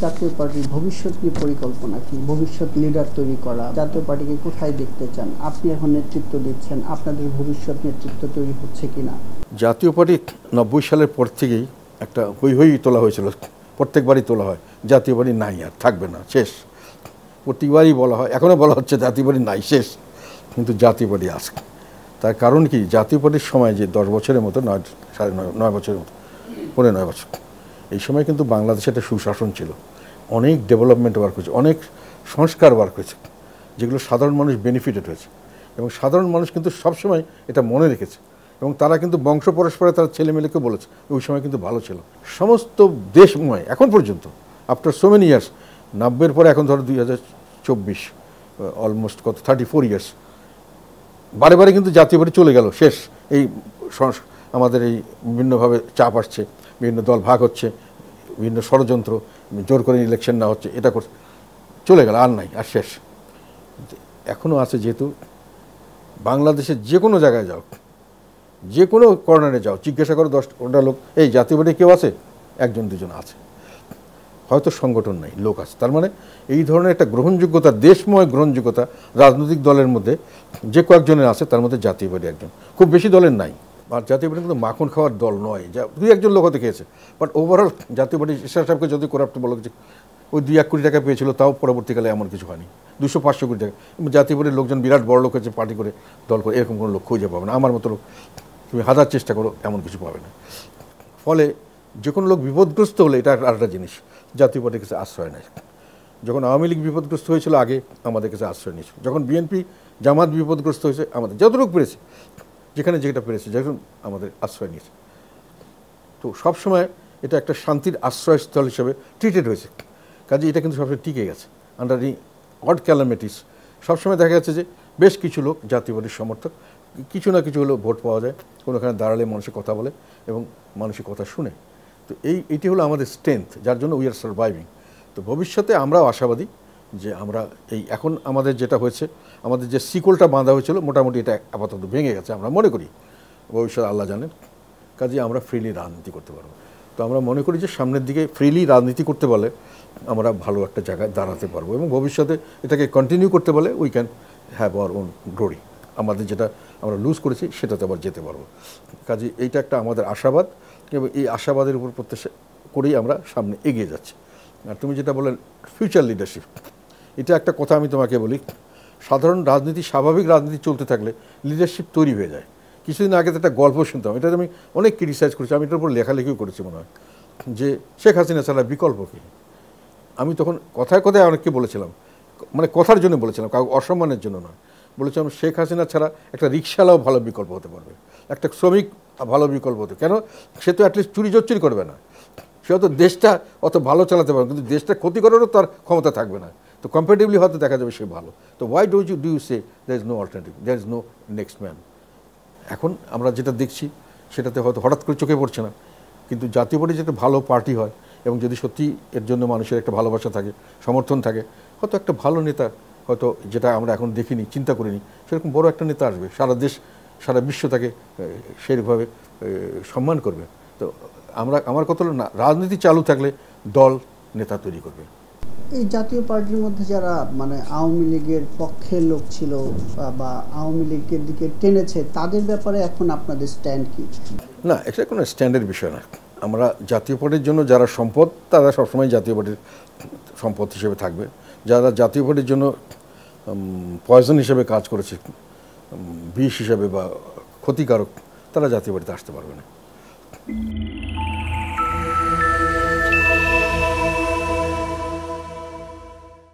জাতীয় পার্টির ভবিষ্যৎ নিয়ে পরিকল্পনা কি? ভবিষ্যৎ লিডার তৈরি করা, জাতীয় পার্টিকে কোথায় দেখতে চান? আপনি এখন নেতৃত্ব দিচ্ছেন, আপনাদের ভবিষ্যৎ নেতৃত্ব তৈরি হচ্ছে কিনা? জাতীয় পার্টি 90 সালের পর থেকেই একটা হই হই তোলা হয়েছিল, প্রত্যেকবারই তোলা হয় জাতীয় পার্টি নাই, আর থাকবে না, শেষ। প্রত্যেকবারই বলা হয়, এখনও বলা হচ্ছে জাতীয় পার্টি নাই, শেষ। কিন্তু জাতীয় পার্টি আছে। তার কারণ কি, জাতীয় পার্টির সময় যে 10 বছরের মতো, 9 বছরের মতো, 9.5 বছর, এই সময় কিন্তু বাংলাদেশে একটা সুশাসন ছিল, অনেক ডেভেলপমেন্ট ওয়ার্ক হয়েছে, অনেক সংস্কার ওয়ার্ক হয়েছে, যেগুলো সাধারণ মানুষ বেনিফিটেড হয়েছে। এবং সাধারণ মানুষ কিন্তু সবসময় এটা মনে রেখেছে, এবং তারা কিন্তু বংশ পরস্পরে তার ছেলেমেয়েকে বলেছে ওই সময় কিন্তু ভালো ছিল। সমস্ত দেশময় এখন পর্যন্ত আফটার সো মেনি ইয়ার্স, 90-এর পরে এখন ধরো 2024, অলমোস্ট কত 34 ইয়ার্স, বারে বারে কিন্তু জাতীয় পার্টি চলে গেল, শেষ। এই আমাদের এই বিভিন্নভাবে চাপ আসছে, বিভিন্ন দল ভাগ হচ্ছে, বিভিন্ন ষড়যন্ত্র, জোর করে ইলেকশন না হচ্ছে, এটা করছে, চলে গেল, আর নাই, আর শেষ। এখনও আছে, যেহেতু বাংলাদেশের যে কোনো জায়গায় যাও, যে কোনো কর্নারে যাও, জিজ্ঞাসা করো 10টা লোক, এই জাতীয় পার্টি কেউ আছে? 1-2জন আছে, হয়তো সংগঠন নাই, লোক আছে। তার মানে এই ধরনের একটা গ্রহণযোগ্যতা, দেশময় গ্রহণযোগ্যতা রাজনৈতিক দলের মধ্যে যে কয়েকজনের আছে, তার মধ্যে জাতীয় পার্টি একজন, খুব বেশি দলের নাই। আর জাতীয় পার্টি কিন্তু মাখন খাওয়ার দল নয়, যা 2-1জন লোক হতে খেয়েছে, বাট ওভারঅল জাতীয় পার্টি ঈশ্বর সাহেবকে যদি করাপ্ট বলা হচ্ছে, ওই 2-1 কোটি টাকা পেয়েছিল, তাও পরবর্তীকালে এমন কিছু হয়নি, 200-500 কোটি টাকা। জাতীয় পার্টির লোকজন বিরাট বড় লোক হয়েছে, পার্টি করে, দল করে, এরকম কোনো লোক খুঁজে পাবে না। আমার মতো লোক তুমি 1000 চেষ্টা করো, এমন কিছু পাবে না। ফলে যে কোনো লোক বিপদগ্রস্ত হলে, এটা আরেকটা জিনিস, জাতীয় পার্টির কাছে আশ্রয় নেয়। যখন আওয়ামী লীগ বিপদগ্রস্ত হয়েছিল, আগে আমাদের কাছে আশ্রয় নিয়েছিল। যখন বিএনপি জামাত বিপদগ্রস্ত হয়েছে, আমাদের যতটুকু পেরেছে, যেখানে যেটা পেরেছে, যখন আমাদের আশ্রয় নিয়েছে। তো সবসময় এটা একটা শান্তির আশ্রয়স্থল হিসেবে ট্রিটেড হয়েছে, কাজে এটা কিন্তু সবসময় টিকে গেছে। আন্ডার দি অড ক্যালামিটিস সবসময় দেখা যাচ্ছে যে বেশ কিছু লোক জাতীয় পার্টির সমর্থক, কিছু না কিছু হলেও ভোট পাওয়া যায়, কোনোখানে দাঁড়ালে মানুষের কথা বলে এবং মানুষের কথা শুনে। তো এইটি হলো আমাদের স্ট্রেংথ, যার জন্য উই আর সার্ভাইভিং। তো ভবিষ্যতে আমরাও আশাবাদী যে আমরা এখন আমাদের যেটা হয়েছে, আমাদের যে শিকলটা বাঁধা হয়েছিল, মোটামুটি এটা আপাতত ভেঙে গেছে আমরা মনে করি। ভবিষ্যৎ আল্লাহ জানেন, কাজে আমরা ফ্রিলি রাজনীতি করতে পারবো। তো আমরা মনে করি যে সামনের দিকে ফ্রিলি রাজনীতি করতে পারলে আমরা ভালো একটা জায়গায় দাঁড়াতে পারবো, এবং ভবিষ্যতে এটাকে কন্টিনিউ করতে পারলে we can have our own glory. আমাদের যেটা আমরা লুজ করেছি সেটাতে আবার যেতে পারবো। কাজে এইটা একটা আমাদের আশাবাদ, এবং এই আশাবাদের উপর প্রত্যাশা করেই আমরা সামনে এগিয়ে যাচ্ছি। আর তুমি যেটা বললেন ফিউচার লিডারশিপ, এটা একটা কথা আমি তোমাকে বলি, সাধারণ রাজনীতি, স্বাভাবিক রাজনীতি চলতে থাকলে লিডারশিপ তৈরি হয়ে যায়। কিছুদিন আগে তো একটা গল্প শুনতাম, এটা আমি অনেক ক্রিটিসাইজ করেছি, আমি এটার উপর লেখালেখিও করেছি মনে হয়, যে শেখ হাসিনা ছাড়া বিকল্প কী। আমি তখন কথায় কথায় অনেককে বলেছিলাম, মানে কথার জন্য বলেছিলাম, কাউ অসম্মানের জন্য নয়, বলেছিলাম শেখ হাসিনা ছাড়া একটা রিক্সাওয়ালাও ভালো বিকল্প হতে পারবে, একটা শ্রমিক ভালো বিকল্প হতে, কেন সে তো অ্যাটলিস্ট চুরি জচ্চুরি করবে না, সে হয়তো দেশটা অত ভালো চালাতে পারবে, কিন্তু দেশটা ক্ষতি করারও তার ক্ষমতা থাকবে না। তো কম্পারেটিভলি হয়তো দেখা যাবে সে ভালো। তো why do you say there is no alternative, there is no next man. এখন আমরা যেটা দেখছি সেটাতে হয়তো হঠাৎ করে চোখে পড়ছে না, কিন্তু জাতীয় পার্টি যেটা ভালো পার্টি হয়, এবং যদি সত্যি এর জন্য মানুষের একটা ভালোবাসা থাকে, সমর্থন থাকে, হয়তো একটা ভালো নেতা, হয়তো যেটা আমরা এখন দেখিনি, চিন্তা করিনি, সেরকম বড় একটা নেতা আসবে, সারা দেশ সারা বিশ্ব তাকে সেইভাবে সম্মান করবে। তো আমার কথা হলো, না, রাজনীতি চালু থাকলে দল নেতা তৈরি করবে। এই জাতীয় পার্টির মধ্যে যারা মানে আওয়ামী লীগের পক্ষের লোক ছিল বা আওয়ামী লীগের দিকে টেনেছে, তাদের ব্যাপারে এখন আপনাদের স্ট্যান্ড কি? না, এটা কোনো স্ট্যান্ডের বিষয় না। আমরা জাতীয় পার্টির জন্য যারা সম্পদ, তারা সবসময় জাতীয় পার্টির সম্পদ হিসেবে থাকবে। যারা জাতীয় পার্টির জন্য পয়জন হিসেবে কাজ করেছে, বিষ হিসেবে বা ক্ষতিকারক, তারা জাতীয় পার্টিতে আসতে পারবে না।